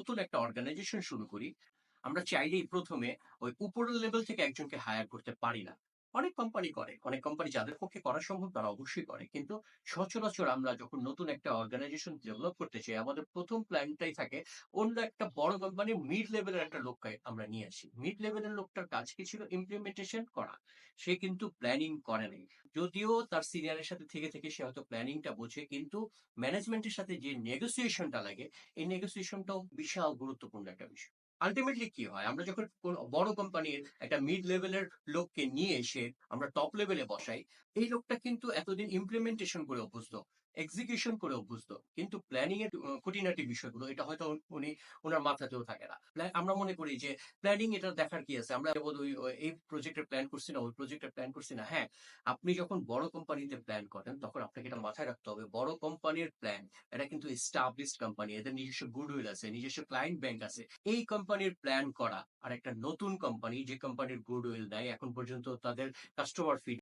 নতুন একটা অর্গানাইজেশন শুরু করি, আমরা চাইলেই ১ম এ ওই উপরের লেভেল থেকে একজনকে হায়ার করতে পারি না। অনেক কোম্পানি করে। অনেক কোম্পানি যাদের পক্ষে করা সম্ভব তারা অবশ্যই করে। কিন্তু সচরাচর আমরা যখন নতুন একটা অর্গানাইজেশন ডেভেলপ করতে চাই, আমাদের ১ম প্ল্যানটাই থাকে অন্য একটা বড় কোম্পানির মিড লেভেলের একটা লোককে আমরা নিয়ে আসি। মিড লেভেলের লোকটার কাজ কি ছিল? ইমপ্লিমেন্টেশন করা। সে কিন্তু প্ল্যানিং করে নাই। যদিও তার সিনিয়রের সাথে থেকে সে হয়তো প্ল্যানিংটা বোঝে, কিন্তু ম্যানেজমেন্টের সাথে যে নেগোসিয়েশনটা লাগে, এই নেগোসিয়েশনটাও বিশাল গুরুত্বপূর্ণ একটা বিষয়। আল্টিমেটলি কি হয়? আমরা যখন কোন বড় কোম্পানির একটা মিড লেভেলের লোককে নিয়ে এসে আমরা টপ লেভেলে বসাই, এই লোকটা কিন্তু এতদিন ইমপ্লিমেন্টেশন করে অভ্যস্ত, এক্সিকিউশন করে অভ্যস্ত। কিন্তু প্ল্যানিং এর খুঁটিনাটি বিষয়গুলো এটা হয়তো উনি উনার মাথাতেও থাকে না। আমরা মনে করি যে প্ল্যানিং এটা দেখার কি আছে? আমরা কেবল এই প্রজেক্টের প্ল্যান করছি না, ওই প্রজেক্টের প্ল্যান করছি না। হ্যাঁ, আপনি যখন বড় কোম্পানিতে প্ল্যান করেন তখন আপনাকে এটা মাথায় রাখতে হবে। বড় কোম্পানির প্ল্যান এটা কিন্তু এস্টাবলিশড কোম্পানি। এদের নিজস্ব গুডউইল আছে, নিজস্ব ক্লায়েন্ট ব্যাংক আছে। এই কোম্পানির প্ল্যান করা আর একটা নতুন কোম্পানি যে কোম্পানির গুডউইল নাই, এখন পর্যন্ত তাদের কাস্টমার ফিড